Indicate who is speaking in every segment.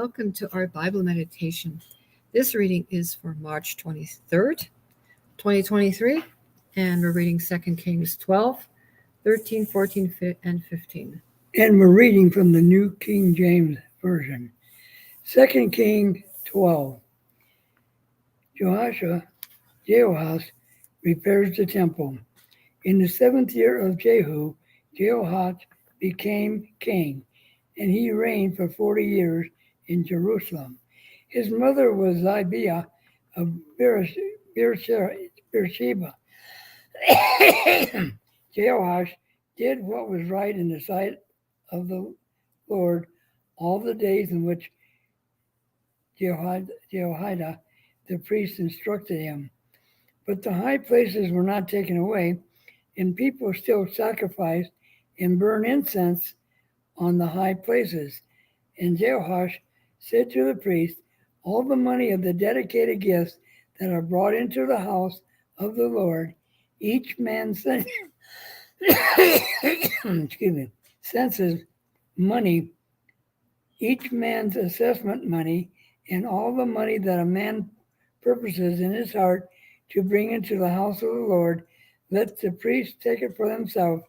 Speaker 1: Welcome to our Bible meditation. This reading is for March 23rd, 2023, and we're reading 2 Kings 12, 13, 14, and 15.
Speaker 2: And we're reading from the New King James Version. 2 Kings 12. Jehoash repairs the temple. In the 7th year of Jehu, Jehoash became king, and he reigned for 40 years in Jerusalem. His mother was Zibiah of Beersheba. Jehoash did what was right in the sight of the Lord all the days in which Jehoiada the priest instructed him. But the high places were not taken away, and people still sacrificed and burned incense on the high places. And Jehoash said to the priest, all the money of the dedicated gifts that are brought into the house of the Lord, each man census money, each man's assessment money, and all the money that a man purposes in his heart to bring into the house of the Lord, let the priests take it for themselves,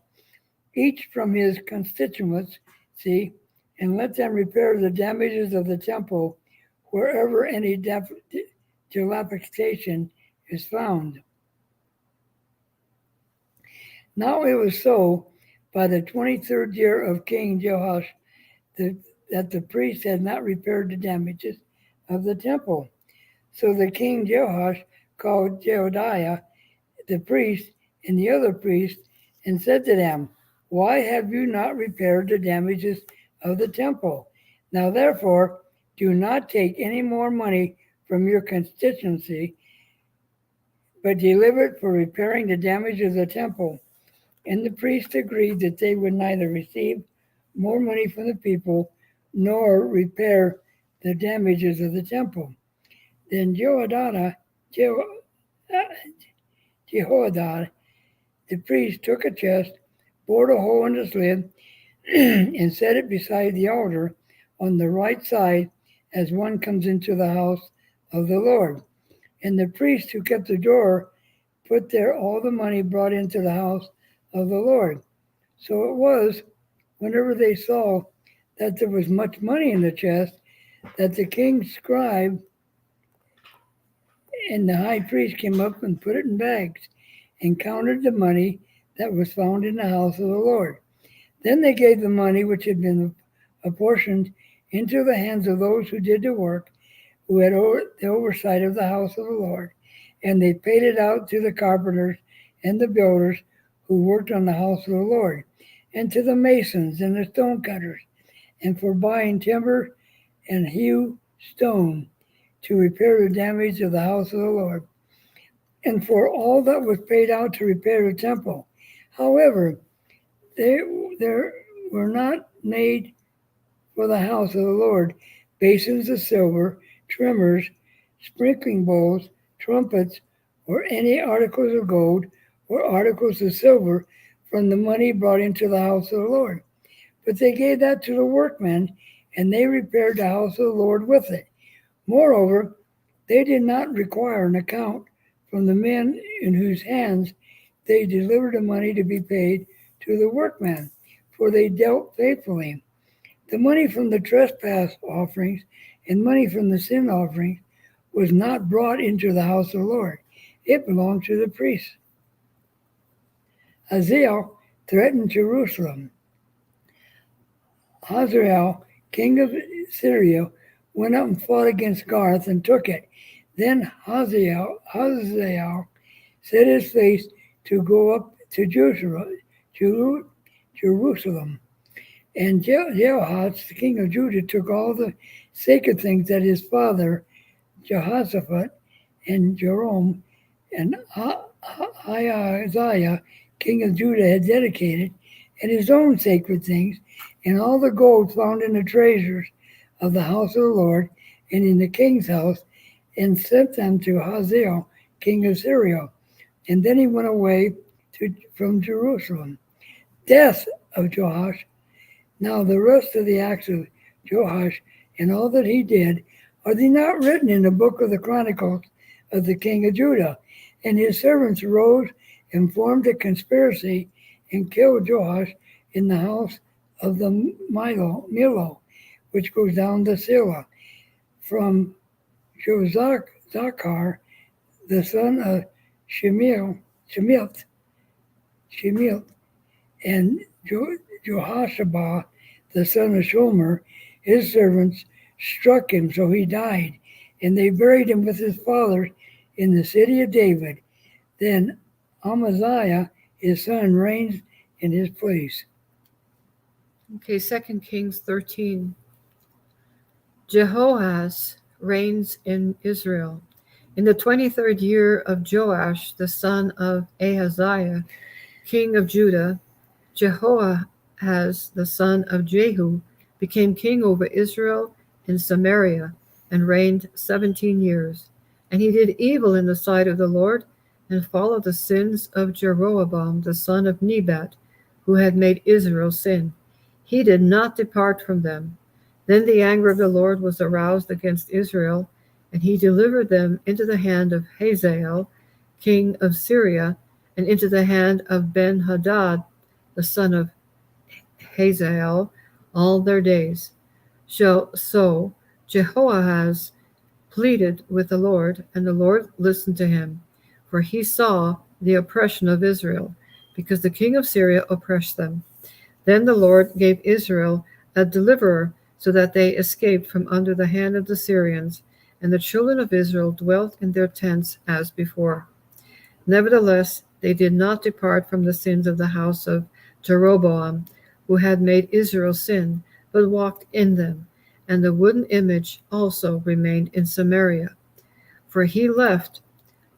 Speaker 2: each from his constituency, and let them repair the damages of the temple wherever any dilapidation is found. Now it was so by the 23rd year of King Jehoash that the priest had not repaired the damages of the temple. So the king Jehoash called Jehoiada the priest and the other priests and said to them, why have you not repaired the damages of the temple? Now therefore, do not take any more money from your constituency, but deliver it for repairing the damage of the temple. And the priests agreed that they would neither receive more money from the people nor repair the damages of the temple. Then Jehoiada, the priest, took a chest, bored a hole in its lid, and set it beside the altar on the right side as one comes into the house of the Lord. And the priest who kept the door put there all the money brought into the house of the Lord. So it was, whenever they saw that there was much money in the chest, that the king's scribe and the high priest came up and put it in bags and counted the money that was found in the house of the Lord. Then they gave the money which had been apportioned into the hands of those who did the work, who had the oversight of the house of the Lord, and they paid it out to the carpenters and the builders who worked on the house of the Lord, and to the masons and the stone cutters, and for buying timber and hew stone to repair the damage of the house of the Lord, and for all that was paid out to repair the temple. However, there were not made for the house of the Lord basins of silver, trimmers, sprinkling bowls, trumpets, or any articles of gold or articles of silver from the money brought into the house of the Lord. But they gave that to the workmen, and they repaired the house of the Lord with it. Moreover, they did not require an account from the men in whose hands they delivered the money to be paid to the workmen, for they dealt faithfully. The money from the trespass offerings and money from the sin offerings was not brought into the house of the Lord. It belonged to the priests. Hazael threatened Jerusalem. Hazael, king of Syria, went up and fought against Garth and took it. Then Hazael set his face to go up to Jerusalem. And Jehoash, the king of Judah, took all the sacred things that his father Jehoshaphat and Joram and Ahaziah, king of Judah, had dedicated, and his own sacred things, and all the gold found in the treasures of the house of the Lord and in the king's house, and sent them to Hazael, king of Syria. And then he went away from Jerusalem. Death of Joash. Now the rest of the acts of Joash and all that he did, are they not written in the book of the Chronicles of the king of Judah? And his servants rose and formed a conspiracy and killed Joash in the house of the Millo, which goes down to Silla, from Jozachar, the son of Shemiel, and Jehoshaphat, the son of Shomer, his servants struck him, so he died, and they buried him with his fathers in the city of David. Then Amaziah, his son, reigned in his place.
Speaker 1: Okay, 2 Kings 13. Jehoahaz reigns in Israel. In the 23rd year of Joash, the son of Ahaziah, king of Judah, Jehoahaz, the son of Jehu, became king over Israel in Samaria and reigned 17 years. And he did evil in the sight of the Lord and followed the sins of Jeroboam, the son of Nebat, who had made Israel sin. He did not depart from them. Then the anger of the Lord was aroused against Israel, and he delivered them into the hand of Hazael, king of Syria, and into the hand of Ben-Hadad, the son of Hazael, all their days. So Jehoahaz pleaded with the Lord, and the Lord listened to him, for he saw the oppression of Israel, because the king of Syria oppressed them. Then the Lord gave Israel a deliverer, so that they escaped from under the hand of the Syrians, and the children of Israel dwelt in their tents as before. Nevertheless, they did not depart from the sins of the house of Jeroboam, who had made Israel sin, but walked in them, and the wooden image also remained in Samaria. For he left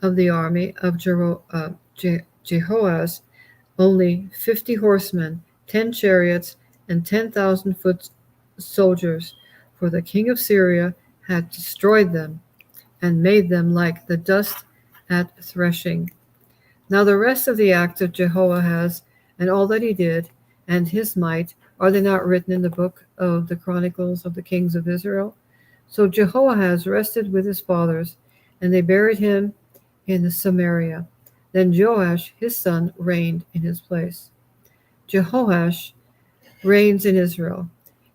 Speaker 1: of the army of Jehoahaz only 50 horsemen, 10 chariots, and 10,000 foot soldiers, for the king of Syria had destroyed them and made them like the dust at threshing. Now the rest of the acts of Jehoahaz and all that he did and his might, are they not written in the book of the Chronicles of the kings of Israel? So Jehoahaz rested with his fathers, and they buried him in Samaria. Then Joash his son reigned in his place. Jehoash reigns in Israel.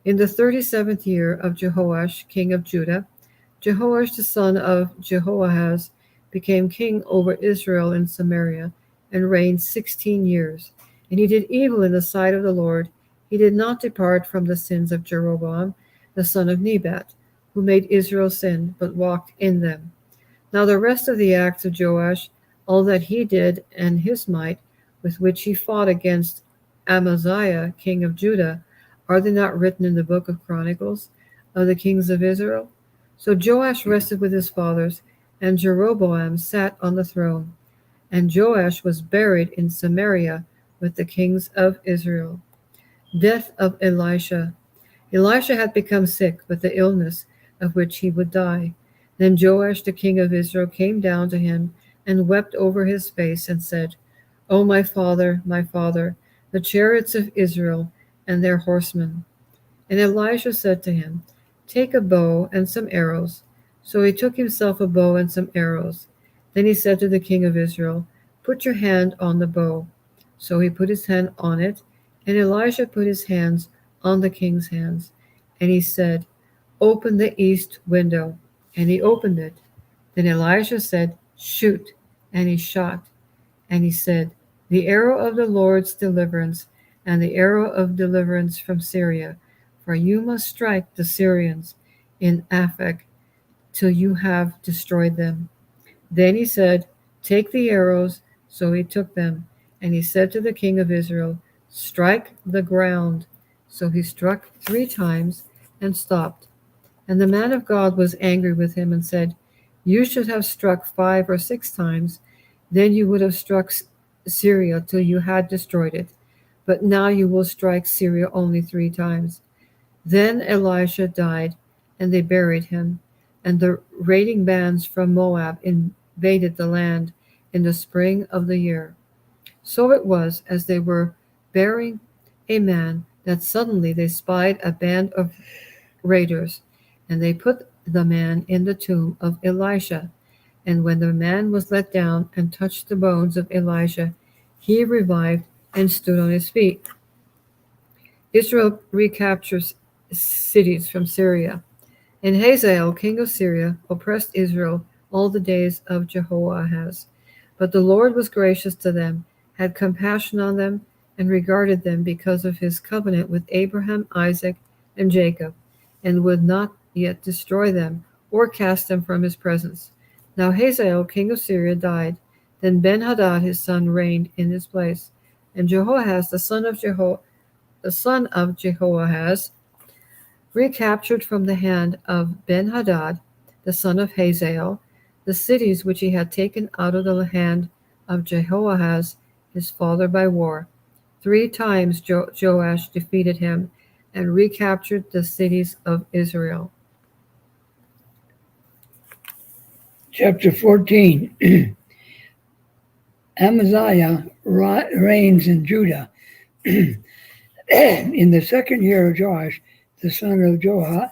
Speaker 1: In the 37th year of Jehoash, king of Judah, Jehoash the son of Jehoahaz became king over Israel in Samaria, and reigned 16 years. And he did evil in the sight of the Lord. He did not depart from the sins of Jeroboam, the son of Nebat, who made Israel sin, but walked in them. Now the rest of the acts of Joash, all that he did, and his might, with which he fought against Amaziah, king of Judah, are they not written in the book of Chronicles of the kings of Israel? So Joash rested with his fathers, and Jeroboam sat on the throne. And Joash was buried in Samaria with the kings of Israel. Death of Elisha. Elisha had become sick with the illness of which he would die. Then Joash the king of Israel came down to him and wept over his face and said, O my father, the chariots of Israel and their horsemen. And Elisha said to him, Take a bow and some arrows. So he took himself a bow and some arrows. Then he said to the king of Israel, Put your hand on the bow. So he put his hand on it, and Elisha put his hands on the king's hands. And he said, Open the east window. And he opened it. Then Elisha said, Shoot. And he shot. And he said, The arrow of the Lord's deliverance, and the arrow of deliverance from Syria. For you must strike the Syrians in Aphek till you have destroyed them. Then he said, Take the arrows. So he took them. And he said to the king of Israel, Strike the ground. So he struck 3 times and stopped. And the man of God was angry with him and said, You should have struck 5 or 6 times. Then you would have struck Syria till you had destroyed it. But now you will strike Syria only 3 times. Then Elisha died, and they buried him. And the raiding bands from Moab invaded the land in the spring of the year. So it was, as they were burying a man, that suddenly they spied a band of raiders, And they put the man in the tomb of Elisha. And when the man was let down and touched the bones of Elijah, he revived and stood on his feet. Israel recaptures cities from Syria. And Hazael, king of Syria, oppressed Israel all the days of Jehoahaz. But the Lord was gracious to them, had compassion on them, and regarded them because of his covenant with Abraham, Isaac, and Jacob, and would not yet destroy them or cast them from his presence. Now Hazael, king of Syria, died. Then Ben-Hadad his son reigned in his place. And Jehoahaz, the son of Jehoahaz, recaptured from the hand of Ben-Hadad, the son of Hazael, the cities which he had taken out of the hand of Jehoahaz his father by war. 3 times Joash defeated him and recaptured the cities of Israel.
Speaker 2: Chapter 14. Amaziah reigns in Judah. In the second year of Joash, the son of Jehoahaz,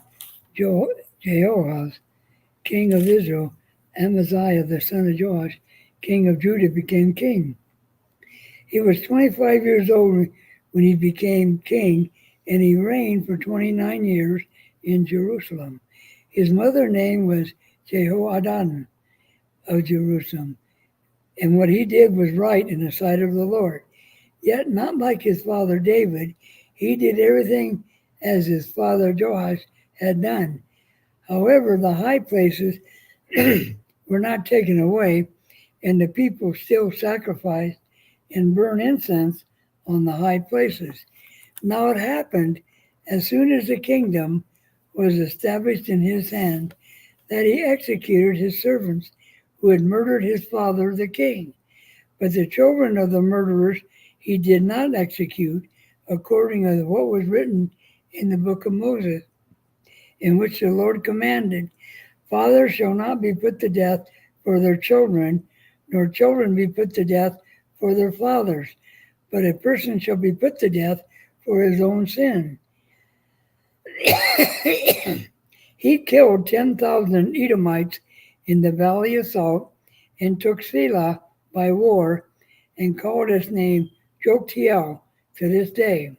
Speaker 2: king of Israel, Amaziah, the son of Joash, king of Judah, became king. He was 25 years old when he became king, and he reigned for 29 years in Jerusalem. His mother's name was Jehoaddan of Jerusalem, and what he did was right in the sight of the Lord. Yet not like his father David, he did everything as his father Joash had done. However, the high places were not taken away, and the people still sacrificed and burned incense on the high places. Now it happened, as soon as the kingdom was established in his hand, that he executed his servants who had murdered his father the king. But the children of the murderers he did not execute, according to what was written in the book of Moses, in which the Lord commanded, fathers shall not be put to death for their children, nor children be put to death for their fathers, but a person shall be put to death for his own sin. He killed 10,000 Edomites in the valley of Salt, and took Selah by war, and called his name Joktiel to this day.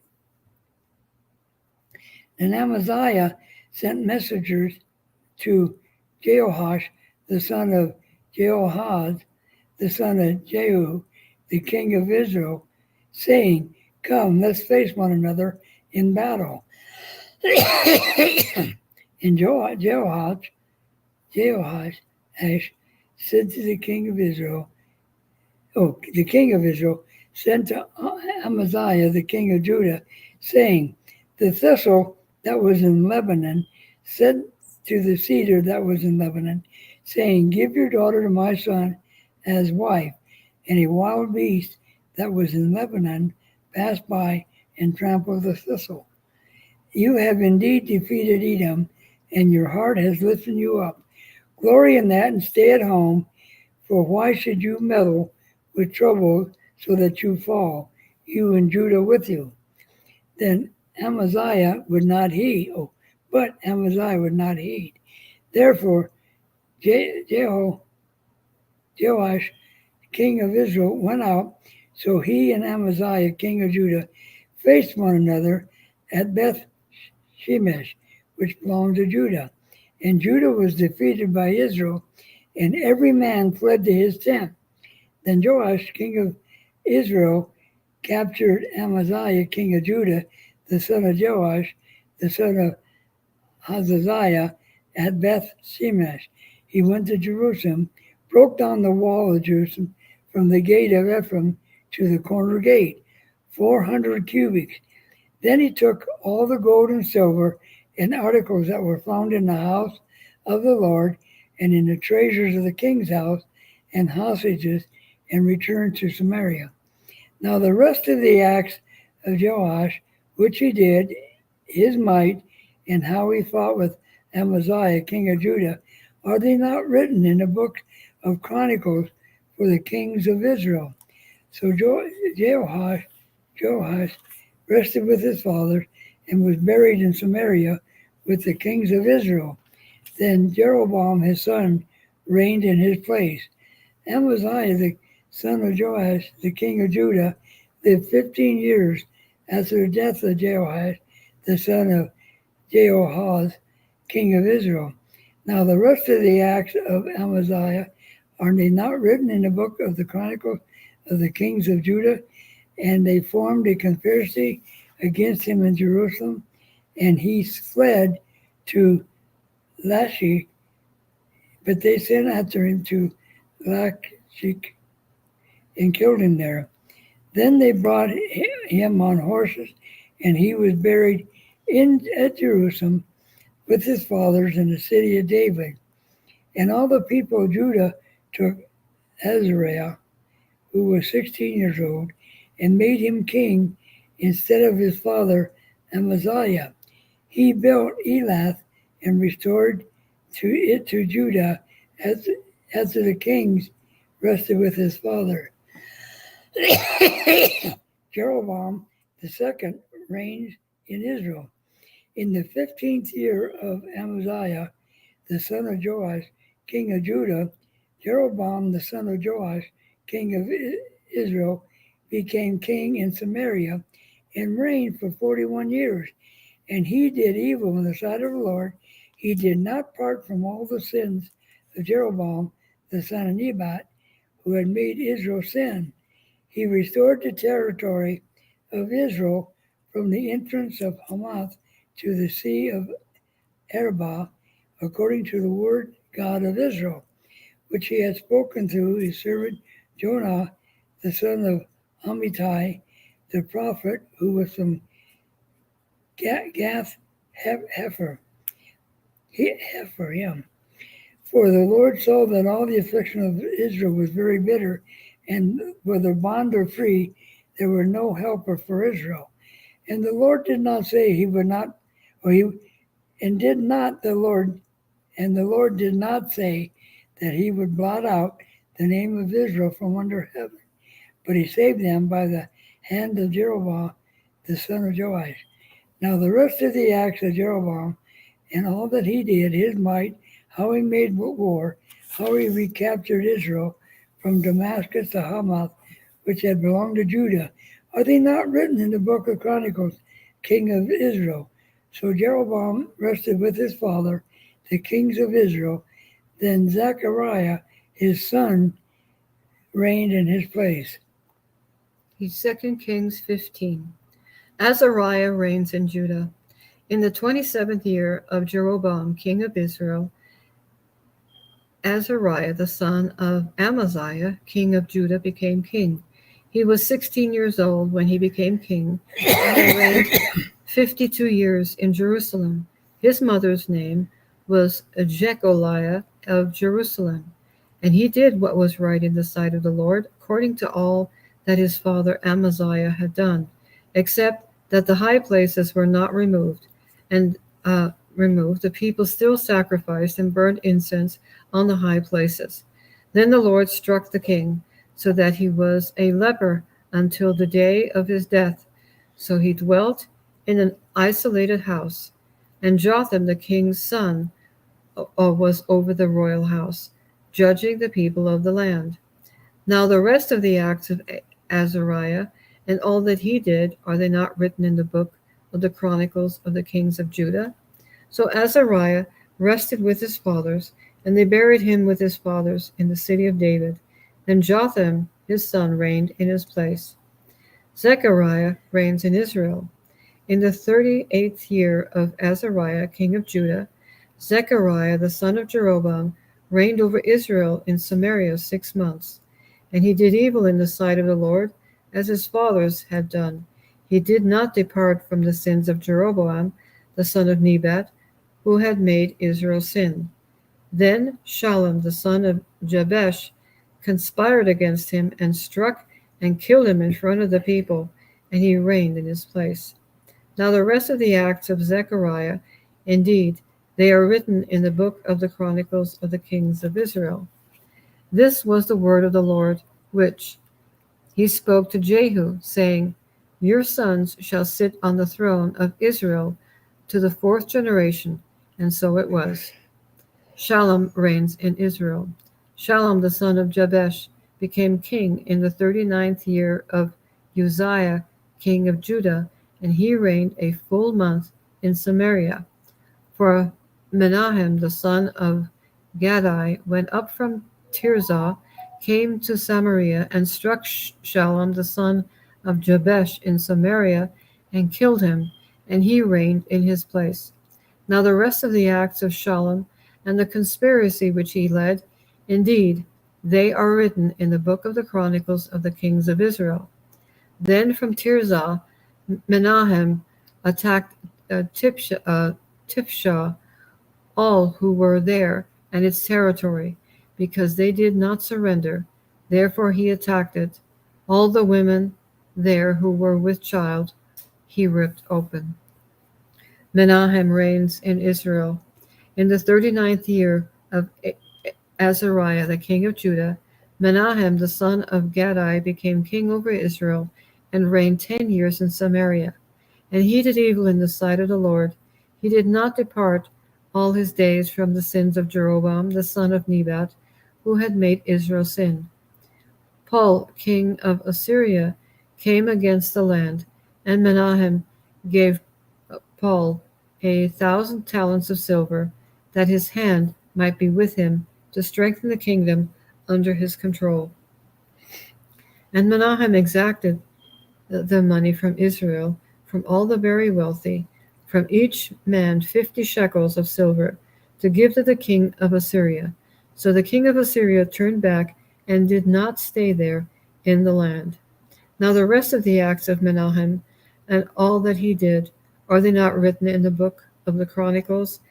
Speaker 2: And Amaziah sent messengers to Jehoash, the son of Jehoahaz, the son of Jehu, the king of Israel, saying, come, let's face one another in battle. And Jehoash said to the king of Israel, the king of Israel sent to Amaziah, the king of Judah, saying, the thistle that was in Lebanon said to the cedar that was in Lebanon, saying, give your daughter to my son as wife. And a wild beast that was in Lebanon passed by and trampled the thistle. You have indeed defeated Edom, and your heart has lifted you up. Glory in that and stay at home, for why should you meddle with trouble so that you fall, you and Judah with you? Then Amaziah would not heed, but Amaziah would not heed. Therefore, Joash, king of Israel, went out, so he and Amaziah, king of Judah, faced one another at Beth Shemesh, which belonged to Judah. And Judah was defeated by Israel, and every man fled to his tent. Then Joash, king of Israel, captured Amaziah, king of Judah, the son of Joash, the son of Hazaziah, at Beth Shemesh. He went to Jerusalem, broke down the wall of Jerusalem from the gate of Ephraim to the corner gate, 400 cubits. Then he took all the gold and silver and articles that were found in the house of the Lord and in the treasures of the king's house and hostages, and returned to Samaria. Now the rest of the acts of Joash, which he did, his might, and how he fought with Amaziah, king of Judah, are they not written in the book of Chronicles for the kings of Israel? So Joash rested with his fathers and was buried in Samaria with the kings of Israel. Then Jeroboam his son reigned in his place. Amaziah the son of Joash, the king of Judah, lived 15 years after the death of Jehoash, the son of Jehoahaz, king of Israel. Now the rest of the acts of Amaziah, are they not written in the book of the Chronicles of the kings of Judah? And they formed a conspiracy against him in Jerusalem, and he fled to Lachish, but they sent after him to Lachish and killed him there. Then they brought him on horses, and he was buried at Jerusalem with his fathers in the city of David. And all the people of Judah took Azariah, who was 16 years old, and made him king instead of his father Amaziah. He built Elath and restored it to Judah as the kings rested with his father. Jeroboam II reigned in Israel. In the 15th year of Amaziah, the son of Joash, king of Judah, Jeroboam the son of Joash, king of Israel, became king in Samaria and reigned for 41 years. And he did evil in the sight of the Lord. He did not part from all the sins of Jeroboam, the son of Nebat, who had made Israel sin. He restored the territory of Israel from the entrance of Hamath to the sea of Arabah, according to the word God of Israel, which he had spoken through his servant Jonah, the son of Amittai, the prophet, who was from Gath Hefer. For the Lord saw that all the affliction of Israel was very bitter, and whether bond or free, there were no helper for Israel. And the Lord did not say he would not, and the Lord did not say that he would blot out the name of Israel from under heaven, but he saved them by the hand of Jeroboam, the son of Joash. Now the rest of the acts of Jeroboam, and all that he did, his might, how he made war, how he recaptured Israel from Damascus to Hamath, which had belonged to Judah, are they not written in the book of Chronicles, king of Israel? So Jeroboam rested with his father, the kings of Israel. Then Zechariah, his son, reigned in his place.
Speaker 1: 2 Kings 15. Azariah reigns in Judah. In the 27th year of Jeroboam, king of Israel, Azariah, the son of Amaziah, king of Judah, became king. He was 16 years old when he became king, and he reigned 52 years in Jerusalem. His mother's name was Jecholiah of Jerusalem. And he did what was right in the sight of the Lord, according to all that his father Amaziah had done, except that the high places were not removed. The people still sacrificed and burned incense on the high places. Then the Lord struck the king, so that he was a leper until the day of his death. So he dwelt in an isolated house. And Jotham, the king's son, was over the royal house, judging the people of the land. Now the rest of the acts of Azariah and all that he did, are they not written in the book of the Chronicles of the kings of Judah? So Azariah rested with his fathers, and they buried him with his fathers in the city of David. Then Jotham, his son, reigned in his place. Zechariah reigns in Israel. In the 38th year of Azariah, king of Judah, Zechariah, the son of Jeroboam, reigned over Israel in Samaria 6 months. And he did evil in the sight of the Lord, as his fathers had done. He did not depart from the sins of Jeroboam, the son of Nebat, who had made Israel sin. Then Shallum, the son of Jabesh, conspired against him and struck and killed him in front of the people, and he reigned in his place. Now the rest of the acts of Zechariah, indeed, they are written in the book of the Chronicles of the kings of Israel. This was the word of the Lord, which he spoke to Jehu, saying, Your sons shall sit on the throne of Israel to the 4th generation. And so it was. Shallum reigns in Israel. Shallum the son of Jabesh became king in the 39th year of Uzziah, king of Judah, and he reigned a full month in Samaria. For Menahem the son of Gadai went up from Tirzah, came to Samaria, and struck Shallum the son of Jabesh in Samaria, and killed him, and he reigned in his place. Now the rest of the acts of Shallum and the conspiracy which he led, indeed, they are written in the book of the Chronicles of the kings of Israel. Then from Tirzah, Menahem attacked Tifsha, all who were there, and its territory, because they did not surrender. Therefore he attacked it. All the women there who were with child he ripped open. Menahem reigns in Israel. In the 39th year of Azariah, the king of Judah, Menahem the son of Gadai became king over Israel, and reigned 10 years in Samaria. And he did evil in the sight of the Lord. He did not depart all his days from the sins of Jeroboam the son of Nebat, who had made Israel sin. Pul, king of Assyria, came against the land, and Menahem gave Pul 1,000 talents of silver, that his hand might be with him to strengthen the kingdom under his control. And Menahem exacted the money from Israel, from all the very wealthy, from each man 50 shekels of silver, to give to the king of Assyria. So the king of Assyria turned back and did not stay there in the land. Now the rest of the acts of Menahem and all that he did, are they not written in the book of the Chronicles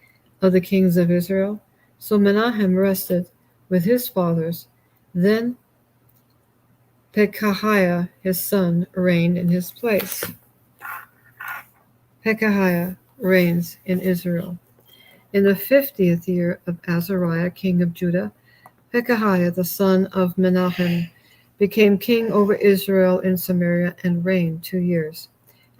Speaker 1: of the kings of Israel? So Menahem rested with his fathers. Then Pekahiah his son reigned in his place. Pekahiah reigns in Israel. In the 50th year of Azariah, king of Judah, Pekahiah the son of Menahem became king over Israel in Samaria, and reigned 2 years.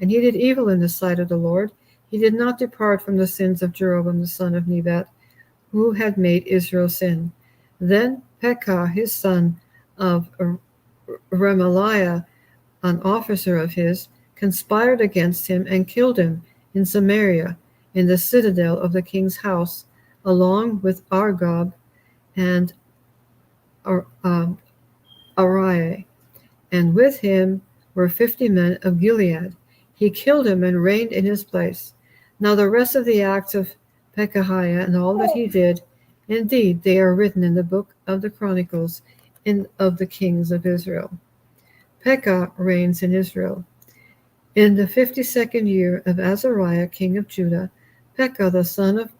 Speaker 1: And he did evil in the sight of the Lord. He did not depart from the sins of Jeroboam the son of Nebat, who had made Israel sin. Then Pekah his son of Remaliah, an officer of his, conspired against him and killed him in Samaria, in the citadel of the king's house, along with Argob and Ariah, and with him were 50 men of Gilead. He killed him and reigned in his place. Now the rest of the acts of Pekahiah and all that he did, indeed, they are written in the book of the Chronicles of the kings of Israel. Pekah reigns in Israel. In the 52nd year of Azariah, king of Judah, Pekah the son of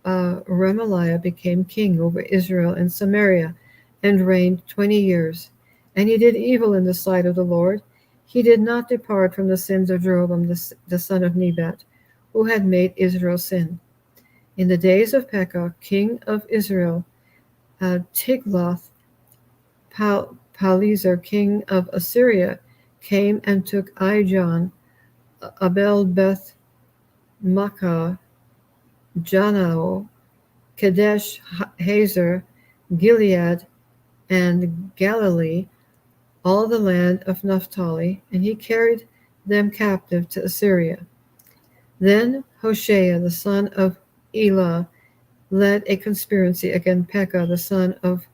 Speaker 1: Remaliah became king over Israel and Samaria, and reigned 20 years. And he did evil in the sight of the Lord. He did not depart from the sins of Jeroboam the son of Nebat, who had made Israel sin. In the days of Pekah, king of Israel, Tiglath-Pileser, king of Assyria, came and took Ijon, Abel Beth Makkah, Janao, Kadesh Hazer, Gilead, and Galilee, all the land of Naphtali, and he carried them captive to Assyria. Then Hoshea the son of Elah led a conspiracy against Pekah the son of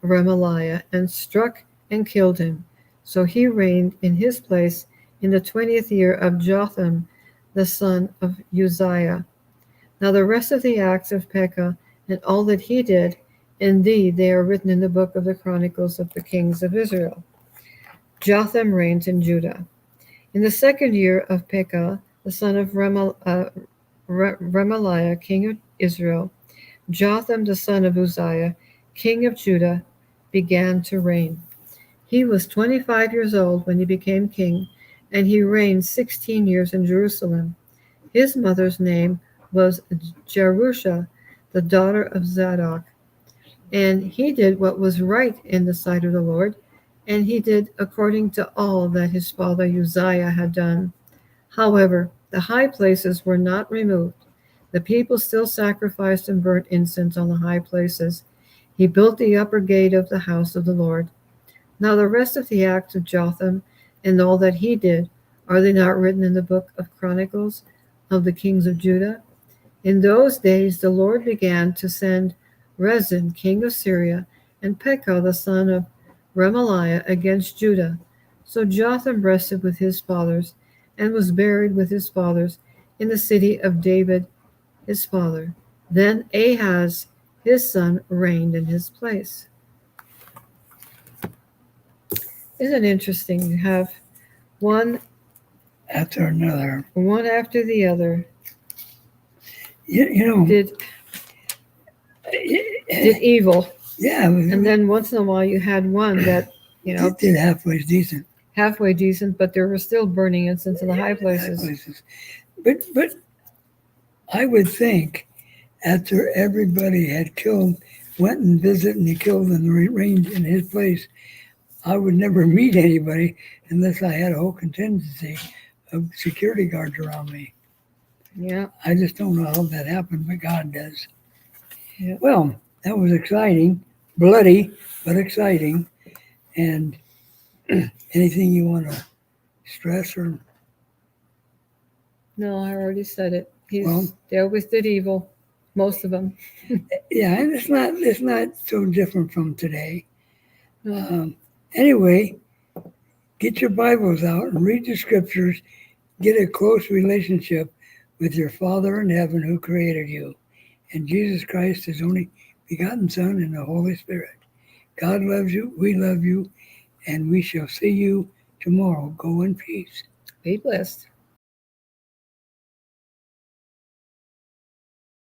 Speaker 1: Remaliah, and struck and killed him. So he reigned in his place in the 20th year of Jotham the son of Uzziah. Now the rest of the acts of Pekah and all that he did, indeed, they are written in the book of the Chronicles of the kings of Israel. Jotham reigns in Judah. In the 2nd year of Pekah, the son of Remaliah, king of Israel, Jotham the son of Uzziah, king of Judah, began to reign. He was 25 years old when he became king, and he reigned 16 years in Jerusalem. His mother's name was Jerusha, the daughter of Zadok. And he did what was right in the sight of the Lord, and he did according to all that his father Uzziah had done. However, the high places were not removed. The people still sacrificed and burnt incense on the high places. He built the upper gate of the house of the Lord. Now the rest of the acts of Jotham and all that he did, are they not written in the book of Chronicles of the kings of Judah? In those days the Lord began to send Rezin, king of Syria, and Pekah, the son of Remaliah, against Judah. So Jotham rested with his fathers, and was buried with his fathers in the city of David his father. Then Ahaz his son reigned in his place. Isn't it interesting? You have one
Speaker 2: After another.
Speaker 1: after the other
Speaker 2: You know,
Speaker 1: did evil,
Speaker 2: yeah,
Speaker 1: and then once in a while you had one that
Speaker 2: did halfway decent.
Speaker 1: halfway decent, but there were still burning incense in the high places.
Speaker 2: But I would think after everybody had went and visited and he killed and reigned in his place, I would never meet anybody unless I had a whole contingency of security guards around me.
Speaker 1: Yeah.
Speaker 2: I just don't know how that happened, but God does.
Speaker 1: Yeah.
Speaker 2: Well, that was exciting, bloody, but exciting. And anything you want to stress or?
Speaker 1: No, I already said it.
Speaker 2: Well,
Speaker 1: They always did evil, most of them.
Speaker 2: Yeah, and it's not so different from today.
Speaker 1: No.
Speaker 2: Anyway, get your Bibles out and read the scriptures. Get a close relationship with your Father in heaven who created you, and Jesus Christ, his only begotten Son, and the Holy Spirit. God loves you, we love you, and we shall see you tomorrow. Go in peace.
Speaker 1: Be blessed.